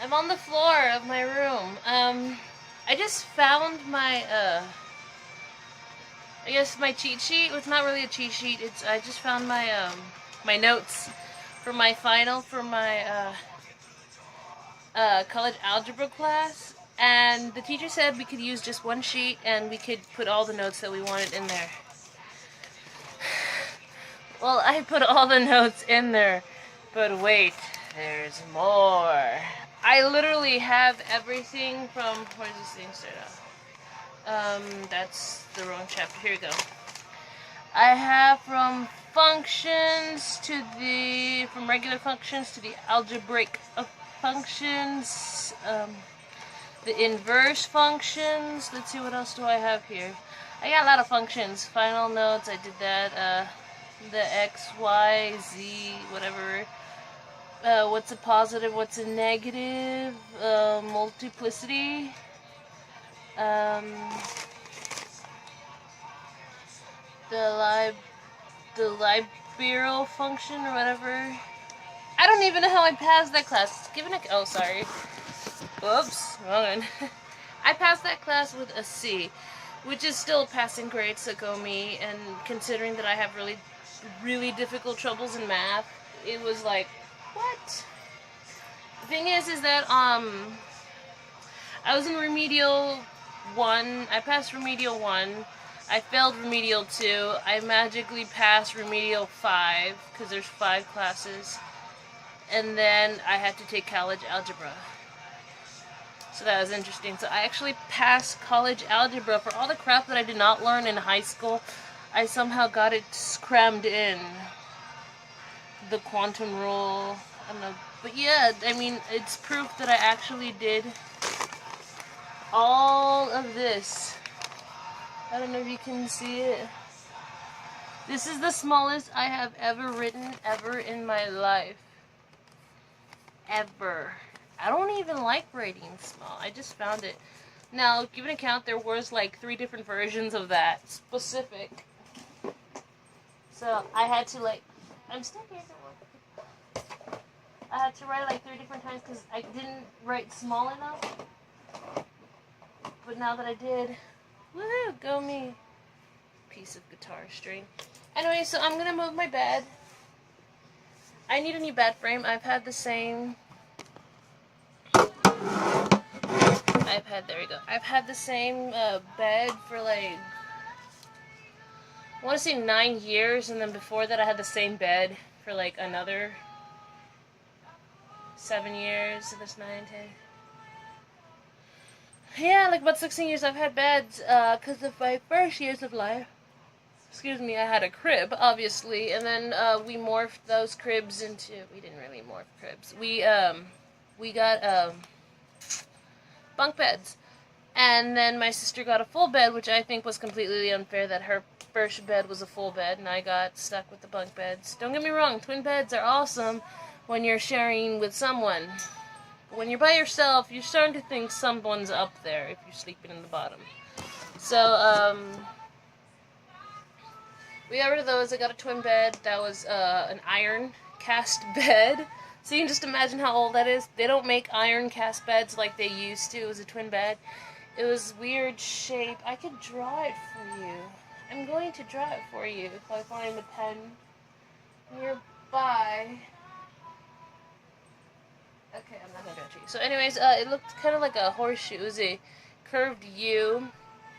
I'm on the floor of my room. I just found my, I guess my cheat sheet. It's not really a cheat sheet. I just found my, my notes for my final for my, college algebra class. And the teacher said we could use just one sheet and we could put all the notes that we wanted in there. Well, I put all the notes in there, but wait, there's more. I literally have everything from, where does this thing start off? That's the wrong chapter. Here we go. I have from regular functions to the algebraic functions, the inverse functions. Let's see, what else do I have here? I got a lot of functions. Final notes, I did that, the x, y, z, whatever. What's a positive, what's a negative, multiplicity, um, the liberal function or whatever. I don't even know how I passed that class. Oh, sorry. Oops, wrong one. I passed that class with a C, which is still a passing grade, so go me. And considering that I have really, really difficult troubles in math, it was like, what? The thing is that, I was in remedial 1, I passed remedial 1, I failed remedial 2, I magically passed remedial 5, because there's 5 classes, and then I had to take college algebra. So that was interesting. So I actually passed college algebra. For all the crap that I did not learn in high school, I somehow got it crammed in. The quantum rule, I don't know. But yeah, I mean, it's proof that I actually did all of this. I don't know if you can see it. This is the smallest I have ever written ever in my life. Ever. I don't even like writing small. I just found it. Now, give an account, there was like 3 different versions of that specific. So I had to I'm still here. I had to write it like 3 different times because I didn't write small enough. But now that I did, woohoo, go me. Piece of guitar string. Anyway, so I'm gonna move my bed. I need a new bed frame. I've had the same. There we go. I've had the same bed for like, I want to say 9 years, and then before that I had the same bed for like another 7 years, so that's 9, 10. Yeah, like about 16 years I've had beds, because of my first years of life. Excuse me, I had a crib, obviously, and then we morphed those cribs into, we didn't really morph cribs. We got bunk beds. And then my sister got a full bed, which I think was completely unfair that her first bed was a full bed, and I got stuck with the bunk beds. Don't get me wrong, twin beds are awesome when you're sharing with someone. When you're by yourself, you're starting to think someone's up there if you're sleeping in the bottom. So, we got rid of those. I got a twin bed. That was an iron cast bed. So you can just imagine how old that is. They don't make iron cast beds like they used to. It was a twin bed. It was weird shape. I could draw it for you. I'm going to draw it for you if I find a pen nearby. Okay, I'm not going to draw it to you. So anyways, it looked kind of like a horseshoe. It was a curved U.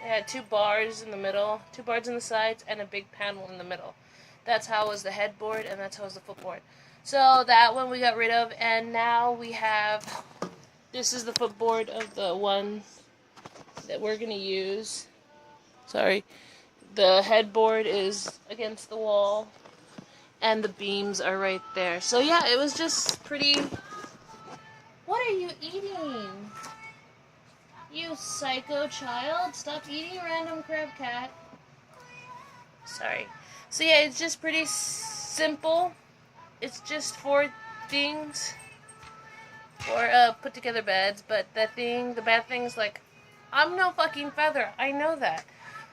It had 2 bars in the middle, 2 bars in the sides, and a big panel in the middle. That's how it was the headboard, and that's how it was the footboard. So that one we got rid of, and now we have, this is the footboard of the one that we're going to use. Sorry. The headboard is against the wall, and the beams are right there. So yeah, it was just pretty... What are you eating? You psycho child. Stop eating random crab cat. Sorry. So yeah, it's just pretty simple. It's just 4 things for put together beds, but the bad thing is like, I'm no fucking feather. I know that.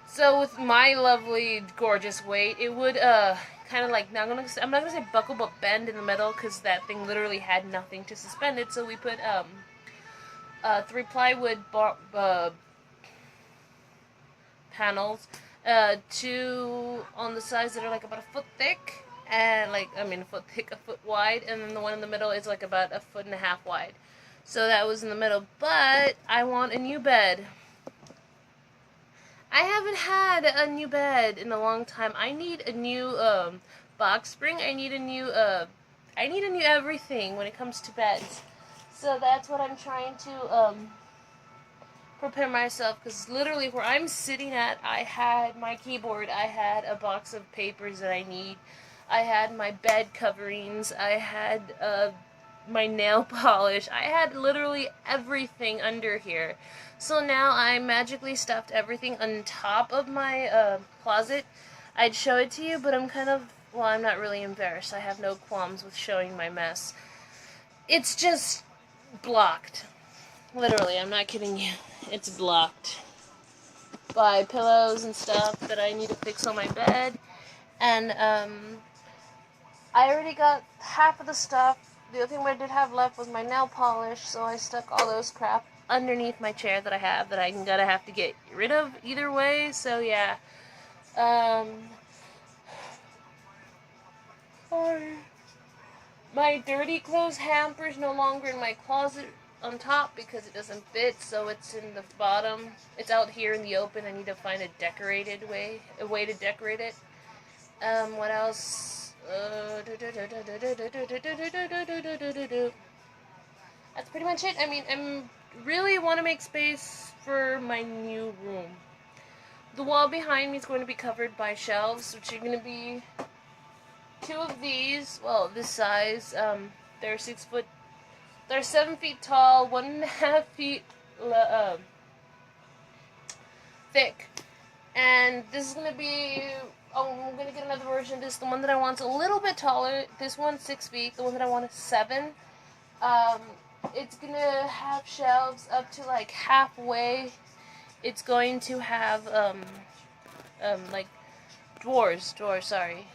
So with my lovely, gorgeous weight, it would kind of like, I'm not gonna say buckle, but bend in the middle, because that thing literally had nothing to suspend it. So we put 3 plywood panels, 2 on the sides that are like about a foot thick, and like I mean a foot thick, a foot wide, and then the one in the middle is like about a foot and a half wide. So that was in the middle, but I want a new bed. I haven't had a new bed in a long time. I need a new box spring. I need a new everything when it comes to beds. So that's what I'm trying to prepare myself, because literally where I'm sitting at, I had my keyboard, I had a box of papers that I need, I had my bed coverings, I had my nail polish, I had literally everything under here. So now I magically stuffed everything on top of my closet. I'd show it to you, but I'm kind of, well, I'm not really embarrassed. I have no qualms with showing my mess. It's just blocked. Literally, I'm not kidding you. It's blocked by pillows and stuff that I need to fix on my bed. And I already got half of the stuff. The only thing I did have left was my nail polish, so I stuck all those crap underneath my chair that I have that I'm gonna have to get rid of either way. So yeah. My dirty clothes hamper is no longer in my closet on top because it doesn't fit, so it's in the bottom. It's out here in the open. I need to find a way to decorate it. What else? That's pretty much it. I mean, I really want to make space for my new room. The wall behind me is going to be covered by shelves, which are going to be 2 of these. Well, this size. They're 6 foot. They're 7 feet tall, 1.5 feet thick. And this is going to be, I'm going to get another version of this. The one that I want is a little bit taller. This one's 6 feet. The one that I want is 7. It's going to have shelves up to like halfway. It's going to have, like, drawers, sorry.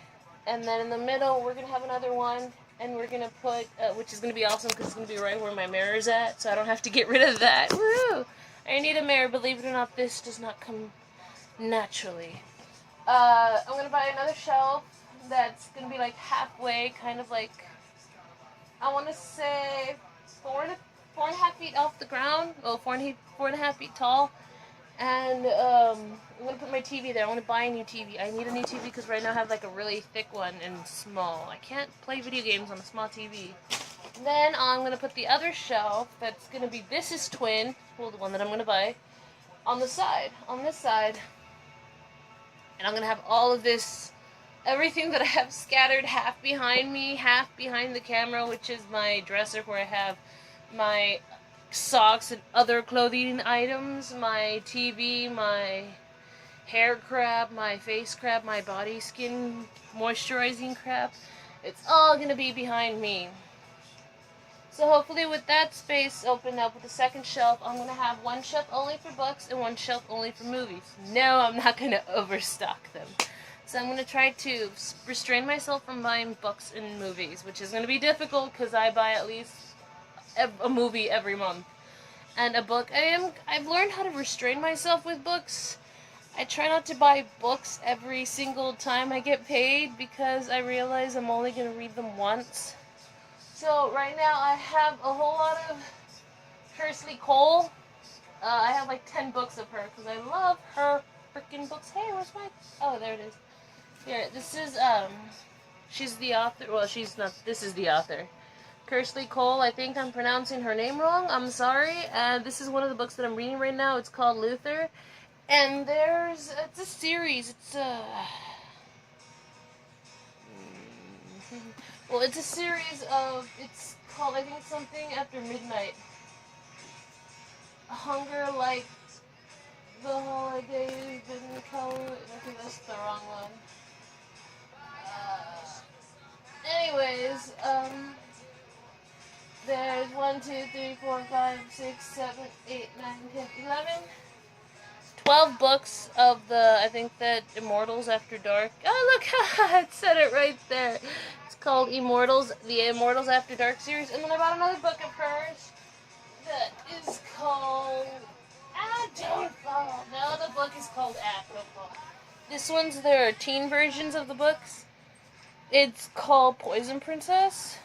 And then in the middle, we're going to have another one. And we're going to put, which is going to be awesome because it's going to be right where my mirror's at, so I don't have to get rid of that. Woo! I need a mirror. Believe it or not, this does not come naturally. I'm going to buy another shelf that's going to be like halfway, kind of like, I want to say 4.5 feet off the ground. Well, 4.5 feet tall. And I'm going to put my TV there. I want to buy a new TV. I need a new TV because right now I have like a really thick one and small. I can't play video games on a small TV. Then I'm going to put the other shelf that's going to be, this is twin, well, the one that I'm going to buy, on this side. And I'm going to have all of this, everything that I have scattered half behind me, half behind the camera, which is my dresser where I have my socks and other clothing items, my TV, my hair crap, my face crap, my body skin moisturizing crap. It's all gonna be behind me. So hopefully with that space opened up with the second shelf, I'm gonna have one shelf only for books and one shelf only for movies. No, I'm not gonna overstock them. So I'm gonna try to restrain myself from buying books and movies, which is gonna be difficult because I buy at least a movie every month and a book. I've learned how to restrain myself with books. I try not to buy books every single time I get paid because I realize I'm only going to read them once. So right now I have a whole lot of Kersley Cole. I have like 10 books of her because I love her freaking books. Hey, where's my, oh, there it is. Here, this is, she's the author, well, she's not, this is the author. Kersley Cole, I think I'm pronouncing her name wrong, I'm sorry. This is one of the books that I'm reading right now. It's called Luther. And it's a series, it's a series of, it's called, I think it's something after midnight. Hunger like the holidays didn't come, I think that's the wrong one. Anyways, there's 1, 2, 3, 4, 5, 6, 7, 8, 9, 10, 11, 12 books of the, I think that Immortals After Dark. Oh, look, it said it right there. It's called Immortals, the Immortals After Dark series. And then I bought another book of hers that is this one's their teen versions of the books. It's called Poison Princess,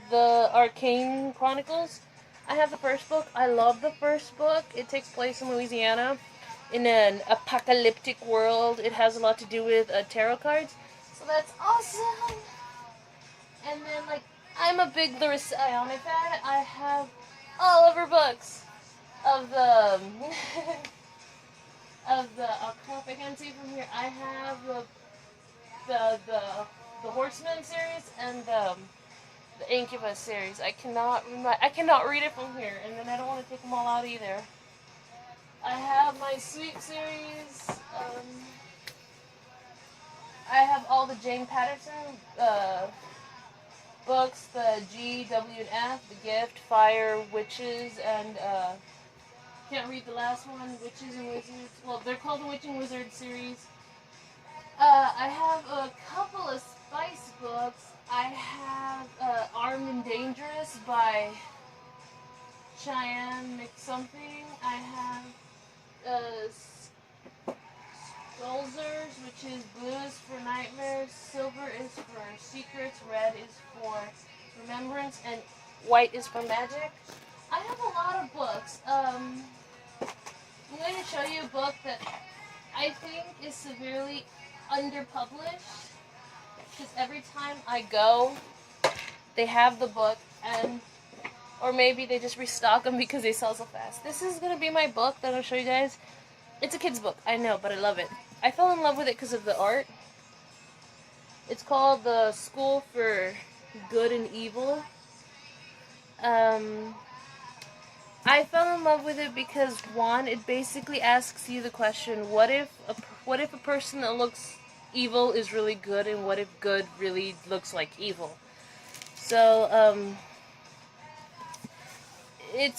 the Arcane Chronicles. I have the first book. I love the first book. It takes place in Louisiana, in an apocalyptic world. It has a lot to do with tarot cards, so that's awesome. And then, like, I'm a big Larissa Ione fan. I have all of her books of the of the. I'll come up, I can't see from here. I have the Horseman series and the Incubus series. I cannot read it from here, and then I don't want to take them all out either. I have my Sweep series. I have all the Jane Patterson books, the G, W, and F, The Gift, Fire, Witches, and can't read the last one, Witches and Wizards. Well, they're called the Witch and Wizard series. I have a couple of Spice books. I have Armed and Dangerous by Cheyenne McSomething. I have Skulzers, which is blue is for nightmares, silver is for secrets, red is for remembrance, and white is for magic. I have a lot of books. I'm going to show you a book that I think is severely underpublished, because every time I go, they have the book, and or maybe they just restock them because they sell so fast. This is going to be my book that I'll show you guys. It's a kid's book, I know, but I love it. I fell in love with it because of the art. It's called The School for Good and Evil. I fell in love with it because, one, it basically asks you the question, what if a person that looks evil is really good, and what if good really looks like evil? So, it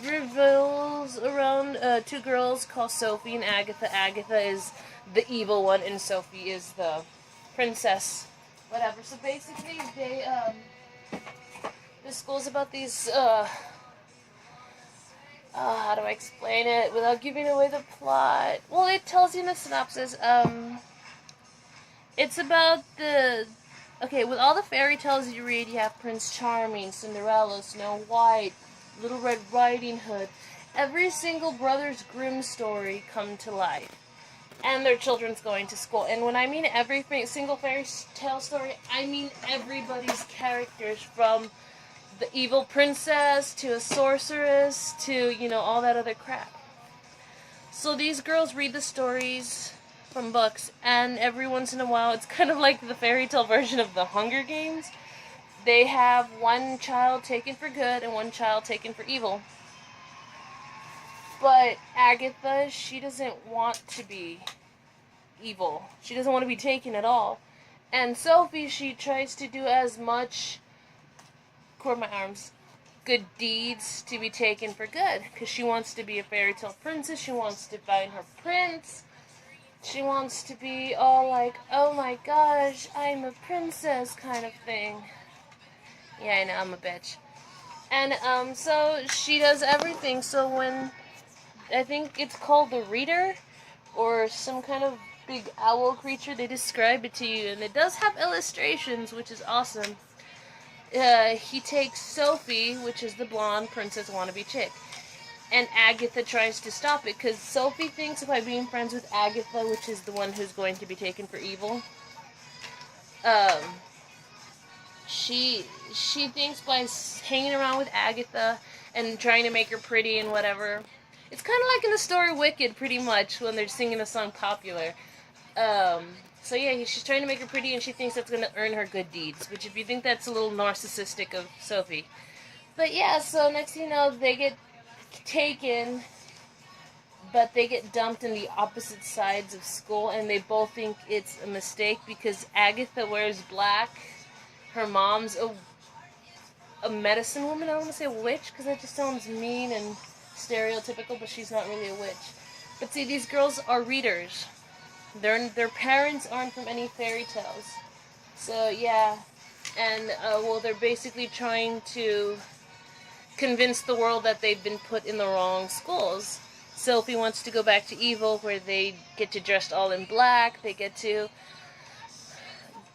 revolves around two girls called Sophie and Agatha. Agatha is the evil one, and Sophie is the princess, whatever. So basically, the school's about these, how do I explain it without giving away the plot? Well, it tells you in the synopsis. It's about with all the fairy tales you read, you have Prince Charming, Cinderella, Snow White, Little Red Riding Hood. Every single Brothers Grimm story come to life, and their children's going to school. And when I mean every single fairy tale story, I mean everybody's characters, from the evil princess to a sorceress to, all that other crap. So these girls read the stories from books, and every once in a while, it's kind of like the fairy tale version of the Hunger Games. They have one child taken for good and one child taken for evil. But Agatha, she doesn't want to be evil. She doesn't want to be taken at all. And Sophie, she tries to do as much, my arms, good deeds to be taken for good. Because she wants to be a fairy tale princess. She wants to find her prince. She wants to be all like, oh my gosh, I'm a princess kind of thing. Yeah, I know, I'm a bitch. And, so she does everything. So when, I think it's called the Reader, or some kind of big owl creature, they describe it to you. And it does have illustrations, which is awesome. He takes Sophie, which is the blonde princess wannabe chick. And Agatha tries to stop it, because Sophie thinks by being friends with Agatha, which is the one who's going to be taken for evil, she thinks by hanging around with Agatha and trying to make her pretty and whatever. It's kind of like in the story Wicked, pretty much, when they're singing the song Popular. So yeah, she's trying to make her pretty, and she thinks that's going to earn her good deeds, which, if you think, that's a little narcissistic of Sophie. But yeah, so next thing you know, they get taken, but they get dumped in the opposite sides of school, and they both think it's a mistake because Agatha wears black. Her mom's a medicine woman. I don't want to say witch because that just sounds mean and stereotypical, but she's not really a witch. But see, these girls are readers. Their parents aren't from any fairy tales. So yeah, and they're basically trying to convince the world that they've been put in the wrong schools. Sophie wants to go back to evil, where they get to dress all in black, they get to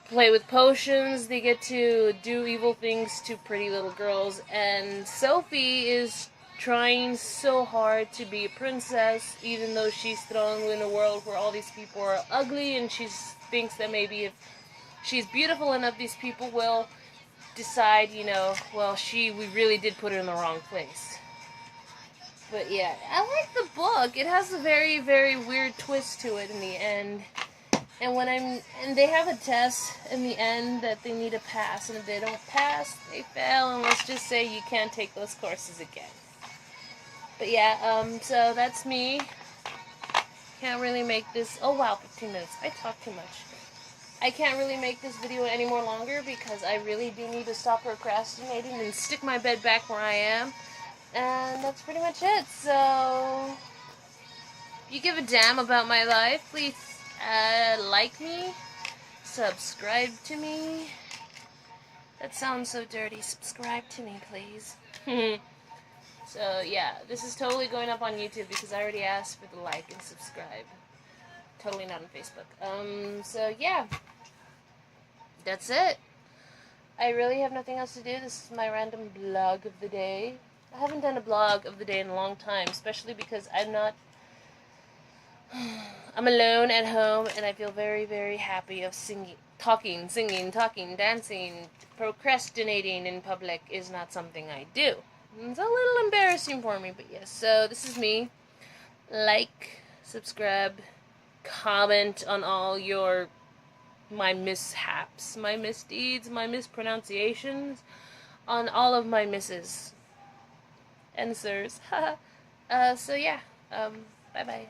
play with potions, they get to do evil things to pretty little girls, and Sophie is trying so hard to be a princess, even though she's thrown in a world where all these people are ugly, and she thinks that maybe if she's beautiful enough, these people will decide, well, we really did put her in the wrong place. But yeah, I like the book. It has a very, very weird twist to it in the end. And they have a test in the end that they need to pass, and if they don't pass, they fail, and let's just say you can't take those courses again. But yeah, so that's me. Can't really make this, oh wow, 15 minutes. I talk too much. I can't really make this video any more longer because I really do need to stop procrastinating and stick my bed back where I am. And that's pretty much it. So, if you give a damn about my life, please like me, subscribe to me. That sounds so dirty. Subscribe to me, please. So, yeah, this is totally going up on YouTube because I already asked for the like and subscribe. Totally not on Facebook. So, yeah. That's it. I really have nothing else to do. This is my random blog of the day. I haven't done a blog of the day in a long time, especially because I'm alone at home, and I feel very, very happy of singing, talking, dancing. Procrastinating in public is not something I do. It's a little embarrassing for me, but yes. So this is me. Like, subscribe, comment on all my mishaps, my misdeeds, my mispronunciations, on all of my misses and sirs. So yeah, bye bye.